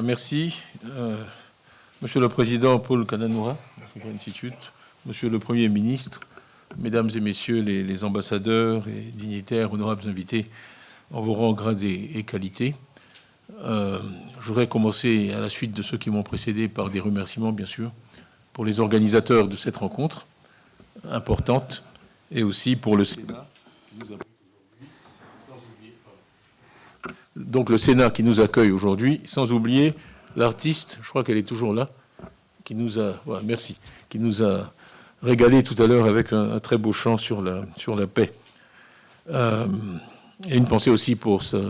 Merci. Monsieur le Président Paul Kananoura, Africa Institute, Monsieur le Premier ministre, Mesdames et Messieurs les ambassadeurs et dignitaires, honorables invités, en vos rangs, grades et qualités. Je voudrais commencer à la suite de ceux qui m'ont précédé par des remerciements, bien sûr, pour les organisateurs de cette rencontre importante et aussi pour le Sénat qui nous accueille aujourd'hui, donc le Sénat qui nous accueille aujourd'hui, sans oublier l'artiste, je crois qu'elle est toujours là, qui nous a, voilà, merci, qui nous a régalé tout à l'heure avec un très beau chant sur la paix. Et une pensée aussi pour sa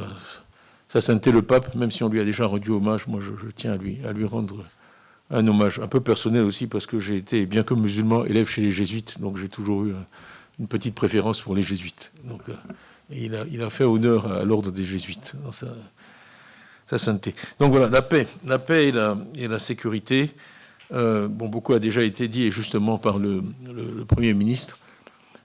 sainteté le pape, même si on lui a déjà rendu hommage, moi je tiens à lui rendre un hommage un peu personnel aussi, parce que j'ai été, bien que musulman, élève chez les jésuites, donc j'ai toujours eu une petite préférence pour les jésuites. Donc, et il a fait honneur à l'ordre des jésuites dans sa sainteté. Donc voilà, la paix et la sécurité. Bon, beaucoup a déjà été dit, et justement par le Premier ministre.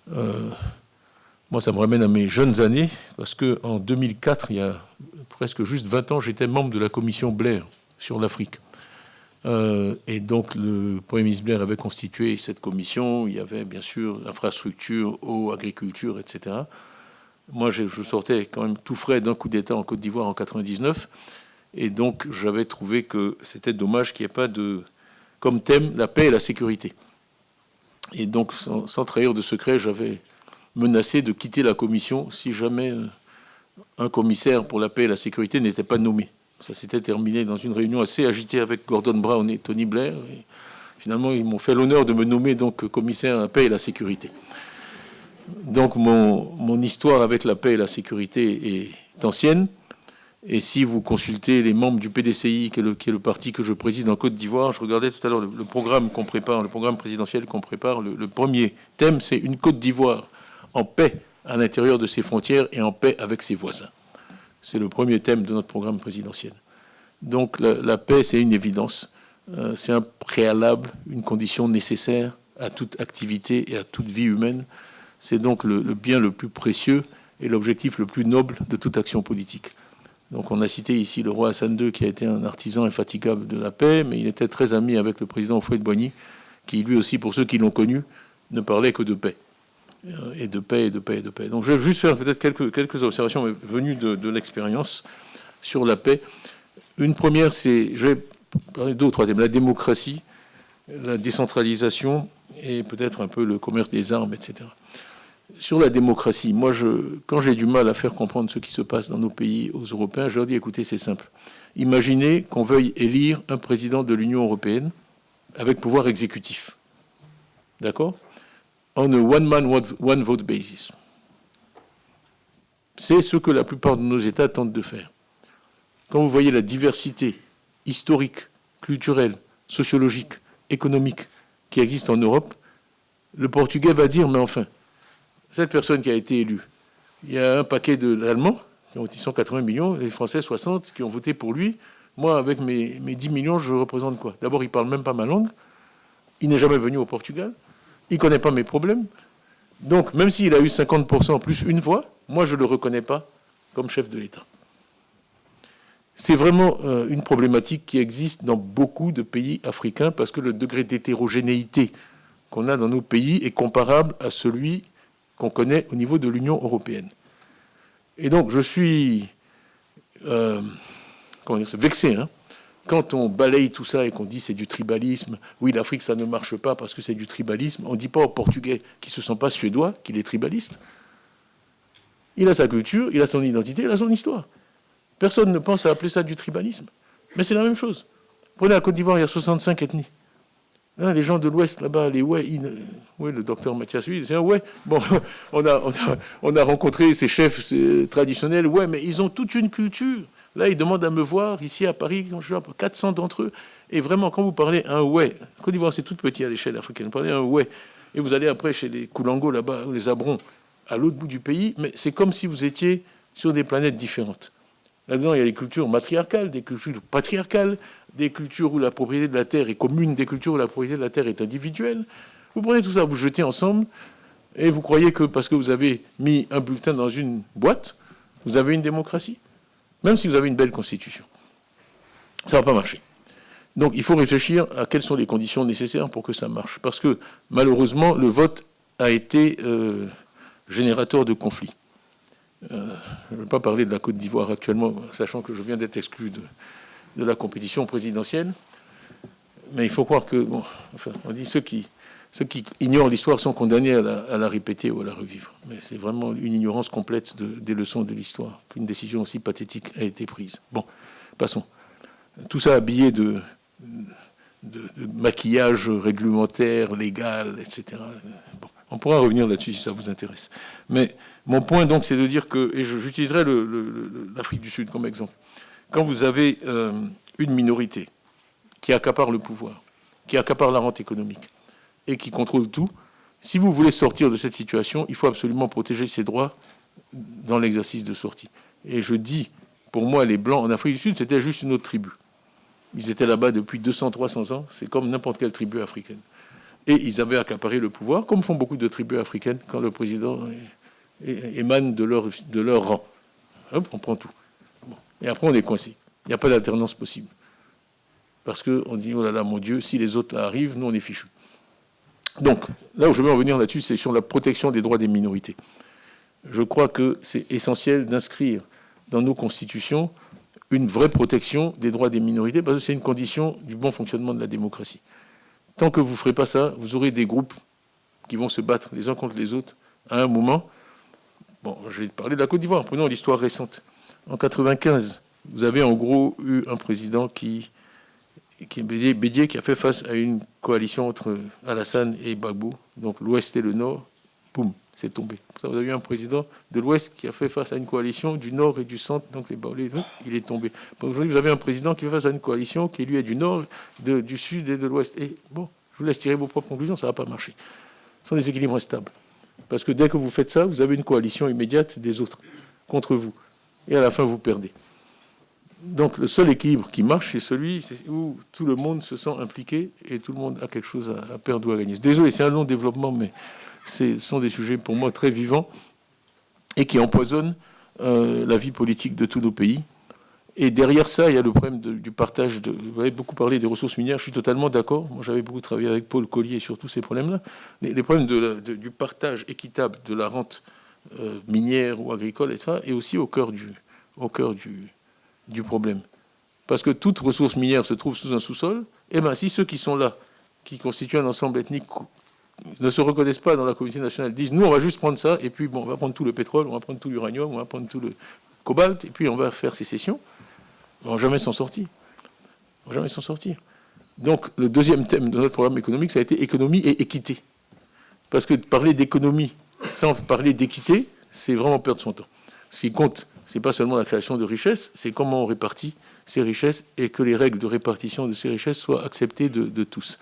Moi, ça me ramène à mes jeunes années, parce qu'en 2004, il y a presque juste 20 ans, j'étais membre de la commission Blair sur l'Afrique. Et donc, le Premier ministre Blair avait constitué cette commission. Il y avait, bien sûr, infrastructure, eau, agriculture, etc. Moi, je sortais quand même tout frais d'un coup d'État en Côte d'Ivoire en 99. Et donc, j'avais trouvé que c'était dommage qu'il n'y ait pas comme thème la paix et la sécurité. Et donc, sans trahir de secret, j'avais menacé de quitter la commission si jamais un commissaire pour la paix et la sécurité n'était pas nommé. Ça s'était terminé dans une réunion assez agitée avec Gordon Brown et Tony Blair. Et finalement, ils m'ont fait l'honneur de me nommer donc commissaire à la paix et la sécurité. Donc, mon histoire avec la paix et la sécurité est ancienne. Et si vous consultez les membres du PDCI, qui est le parti que je préside en Côte d'Ivoire, je regardais tout à l'heure le programme qu'on prépare, le programme présidentiel qu'on prépare. Le premier thème, c'est une Côte d'Ivoire en paix à l'intérieur de ses frontières et en paix avec ses voisins. C'est le premier thème de notre programme présidentiel. Donc la paix, c'est une évidence. C'est un préalable, une condition nécessaire à toute activité et à toute vie humaine. C'est donc le bien le plus précieux et l'objectif le plus noble de toute action politique. Donc on a cité ici le roi Hassan II, qui a été un artisan infatigable de la paix, mais il était très ami avec le président Houphouët-Boigny, qui lui aussi, pour ceux qui l'ont connu, ne parlait que de paix. Et de paix, et de paix, et de paix. Donc je vais juste faire peut-être quelques observations venues de l'expérience sur la paix. Une première, je vais parler deux ou trois thèmes. La démocratie, la décentralisation et peut-être un peu le commerce des armes, etc. Sur la démocratie, moi, quand j'ai du mal à faire comprendre ce qui se passe dans nos pays aux Européens, je leur dis, écoutez, c'est simple. Imaginez qu'on veuille élire un président de l'Union européenne avec pouvoir exécutif. D'accord ? On a one-man, one-vote basis. C'est ce que la plupart de nos États tentent de faire. Quand vous voyez la diversité historique, culturelle, sociologique, économique qui existe en Europe, le Portugais va dire, mais enfin, cette personne qui a été élue, il y a un paquet d'Allemands, qui sont 80 millions, et les Français 60, qui ont voté pour lui. Moi, avec mes 10 millions, je représente quoi ? D'abord, il ne parle même pas ma langue. Il n'est jamais venu au Portugal. Il ne connaît pas mes problèmes. Donc, même s'il a eu 50% plus une voix, moi, je ne le reconnais pas comme chef de l'État. C'est vraiment une problématique qui existe dans beaucoup de pays africains, parce que le degré d'hétérogénéité qu'on a dans nos pays est comparable à celui qu'on connaît au niveau de l'Union européenne. Et donc, je suis vexé, quand on balaye tout ça et qu'on dit c'est du tribalisme, oui, l'Afrique, ça ne marche pas parce que c'est du tribalisme, on ne dit pas au Portugais qui ne se sent pas suédois qu'il est tribaliste. Il a sa culture, il a son identité, il a son histoire. Personne ne pense à appeler ça du tribalisme. Mais c'est la même chose. Prenez la Côte d'Ivoire, il y a 65 ethnies. Les gens de l'Ouest, là-bas, les ouais, le docteur Mathias, lui, c'est un ouais. Bon, on a rencontré ces chefs traditionnels, ouais, mais ils ont toute une culture. Là, ils demandent à me voir, ici à Paris, 400 d'entre eux. Et vraiment, quand vous parlez un ouais, Côte d'Ivoire, c'est tout petit à l'échelle africaine, vous parlez un ouais, et vous allez après chez les Koulango, là-bas, ou les Abrons, à l'autre bout du pays, mais c'est comme si vous étiez sur des planètes différentes. Là-dedans, il y a des cultures matriarcales, des cultures patriarcales, des cultures où la propriété de la terre est commune, des cultures où la propriété de la terre est individuelle. Vous prenez tout ça, vous jetez ensemble, et vous croyez que parce que vous avez mis un bulletin dans une boîte, vous avez une démocratie, même si vous avez une belle constitution. Ça ne va pas marcher. Donc il faut réfléchir à quelles sont les conditions nécessaires pour que ça marche. Parce que malheureusement, le vote a été générateur de conflits. Je ne vais pas parler de la Côte d'Ivoire actuellement, sachant que je viens d'être exclu de la compétition présidentielle. Mais il faut croire que, bon, enfin, on dit ceux qui ignorent l'histoire sont condamnés à la répéter ou à la revivre. Mais c'est vraiment une ignorance complète des leçons de l'histoire qu'une décision aussi pathétique a été prise. Bon, passons. Tout ça habillé de maquillage réglementaire, légal, etc. Bon, on pourra revenir là-dessus si ça vous intéresse. Mais mon point, donc, c'est de dire que, et j'utiliserai l'Afrique du Sud comme exemple, quand vous avez une minorité qui accapare le pouvoir, qui accapare la rente économique et qui contrôle tout, si vous voulez sortir de cette situation, il faut absolument protéger ses droits dans l'exercice de sortie. Et je dis, pour moi, les Blancs en Afrique du Sud, c'était juste une autre tribu. Ils étaient là-bas depuis 200-300 ans, c'est comme n'importe quelle tribu africaine. Et ils avaient accaparé le pouvoir, comme font beaucoup de tribus africaines, quand le président émane de leur rang. Hop, on prend tout. Bon. Et après, on est coincé. Il n'y a pas d'alternance possible. Parce qu'on dit, oh là là, mon Dieu, si les autres là arrivent, nous, on est fichus. Donc, là où je veux en venir là-dessus, c'est sur la protection des droits des minorités. Je crois que c'est essentiel d'inscrire dans nos constitutions une vraie protection des droits des minorités, parce que c'est une condition du bon fonctionnement de la démocratie. Tant que vous ne ferez pas ça, vous aurez des groupes qui vont se battre les uns contre les autres à un moment. Bon, je vais parler de la Côte d'Ivoire. Prenons l'histoire récente. En 1995, vous avez en gros eu un président qui est Bédié, qui a fait face à une coalition entre Alassane et Gbagbo, donc l'Ouest et le Nord. Boum, c'est tombé. Ça, vous avez eu un président de l'Ouest qui a fait face à une coalition du Nord et du Centre, donc les Baoulés, il est tombé. Aujourd'hui, vous avez un président qui fait face à une coalition qui, lui, est du Nord, du Sud et de l'Ouest. Et bon, je vous laisse tirer vos propres conclusions, ça ne va pas marcher. Ce sont des équilibres instables. Parce que dès que vous faites ça, vous avez une coalition immédiate des autres contre vous. Et à la fin, vous perdez. Donc le seul équilibre qui marche, c'est celui où tout le monde se sent impliqué et tout le monde a quelque chose à perdre ou à gagner. Désolé, c'est un long développement, mais ce sont des sujets pour moi très vivants et qui empoisonnent la vie politique de tous nos pays. Et derrière ça, il y a le problème du partage. Vous avez beaucoup parlé des ressources minières, je suis totalement d'accord. Moi, j'avais beaucoup travaillé avec Paul Collier sur tous ces problèmes-là. Les problèmes du partage équitable de la rente minière ou agricole, et ça, est aussi au cœur du problème. Parce que toute ressource minière se trouve sous un sous-sol, et bien si ceux qui sont là, qui constituent un ensemble ethnique, ne se reconnaissent pas dans la communauté nationale, disent nous on va juste prendre ça, et puis bon, on va prendre tout le pétrole, on va prendre tout l'uranium, on va prendre tout le cobalt, et puis on va faire sécession, on ne va jamais s'en sortir. On va jamais s'en sortir. Donc le deuxième thème de notre programme économique, ça a été économie et équité. Parce que parler d'économie sans parler d'équité, c'est vraiment perdre son temps. Ce qui compte, ce n'est pas seulement la création de richesses, c'est comment on répartit ces richesses et que les règles de répartition de ces richesses soient acceptées de tous.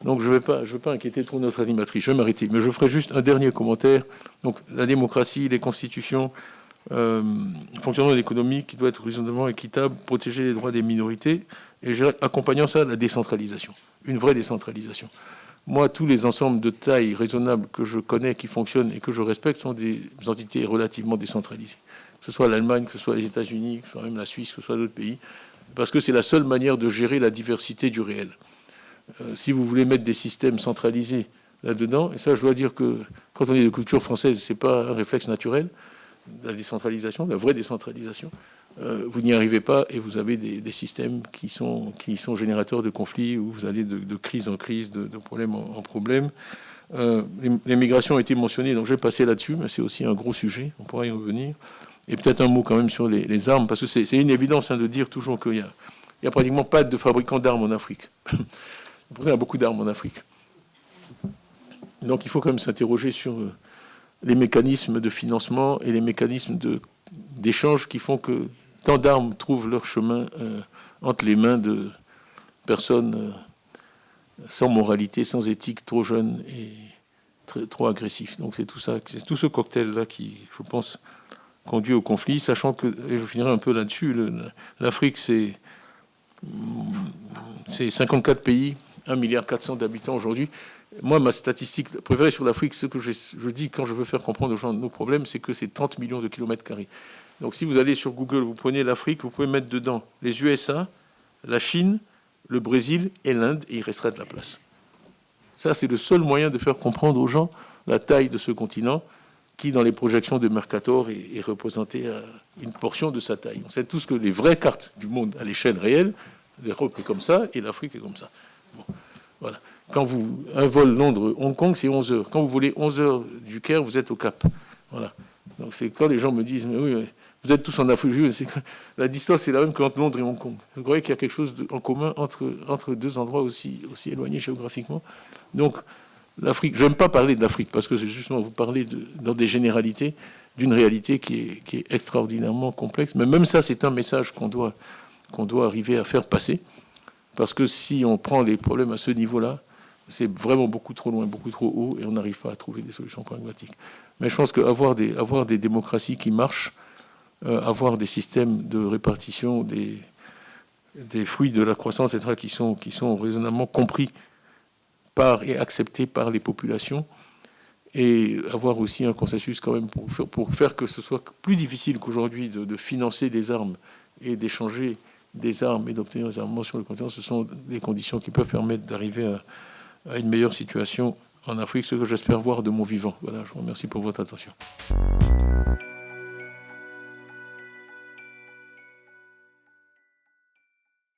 Donc je ne veux pas inquiéter trop notre animatrice, je vais m'arrêter. Mais je ferai juste un dernier commentaire. Donc la démocratie, les constitutions, fonctionnement de l'économie qui doit être raisonnablement équitable, protéger les droits des minorités, et accompagnant ça la décentralisation, une vraie décentralisation. Moi, tous les ensembles de taille raisonnable que je connais, qui fonctionnent et que je respecte, sont des entités relativement décentralisées. Que ce soit l'Allemagne, que ce soit les États-Unis, que ce soit même la Suisse, que ce soit d'autres pays, parce que c'est la seule manière de gérer la diversité du réel. Si vous voulez mettre des systèmes centralisés là-dedans, et ça, je dois dire que quand on est de culture française, c'est pas un réflexe naturel, la décentralisation, la vraie décentralisation, vous n'y arrivez pas et vous avez des systèmes qui sont générateurs de conflits, où vous allez de crise en crise, de problème en problème. Les migrations ont été mentionnées, donc je vais passer là-dessus, mais c'est aussi un gros sujet, on pourra y revenir. Et peut-être un mot quand même sur les armes, parce que c'est une évidence de dire toujours qu'il n'y a pratiquement pas de fabricants d'armes en Afrique. Pourtant, il y a beaucoup d'armes en Afrique. Donc il faut quand même s'interroger sur les mécanismes de financement et les mécanismes d'échange qui font que tant d'armes trouvent leur chemin entre les mains de personnes sans moralité, sans éthique, trop jeunes et trop agressifs. Donc c'est tout ça, c'est tout ce cocktail-là qui, je pense, conduit au conflit, sachant que, et je finirai un peu là-dessus, l'Afrique, c'est 54 pays, 1,4 milliard d'habitants aujourd'hui. Moi, ma statistique préférée sur l'Afrique, ce que je dis quand je veux faire comprendre aux gens nos problèmes, c'est que c'est 30 millions de kilomètres carrés. Donc si vous allez sur Google, vous prenez l'Afrique, vous pouvez mettre dedans les USA, la Chine, le Brésil et l'Inde, et il restera de la place. Ça, c'est le seul moyen de faire comprendre aux gens la taille de ce continent qui, dans les projections de Mercator, est représenté à une portion de sa taille. On sait tous que les vraies cartes du monde à l'échelle réelle, l'Europe est comme ça et l'Afrique est comme ça. Bon, voilà. Quand un vol Londres-Hong Kong, c'est 11 heures. Quand vous volez 11 heures du Caire, vous êtes au Cap. Voilà. Donc c'est quand les gens me disent, mais oui, vous êtes tous en Afrique, c'est que la distance est la même qu'entre Londres et Hong Kong. Vous croyez qu'il y a quelque chose en commun entre deux endroits aussi éloignés géographiquement. Donc l'Afrique, je n'aime pas parler de l'Afrique parce que c'est justement vous parler dans des généralités d'une réalité qui est extraordinairement complexe. Mais même ça, c'est un message qu'on doit arriver à faire passer. Parce que si on prend les problèmes à ce niveau-là, c'est vraiment beaucoup trop loin, beaucoup trop haut, et on n'arrive pas à trouver des solutions pragmatiques. Mais je pense qu'avoir des démocraties qui marchent, avoir des systèmes de répartition des fruits de la croissance, etc., qui sont raisonnablement compris par et acceptés par les populations, et avoir aussi un consensus quand même pour faire que ce soit plus difficile qu'aujourd'hui de financer des armes et d'échanger des armes et d'obtenir des armements sur le continent, ce sont des conditions qui peuvent permettre d'arriver à une meilleure situation en Afrique, ce que j'espère voir de mon vivant. Voilà, je vous remercie pour votre attention.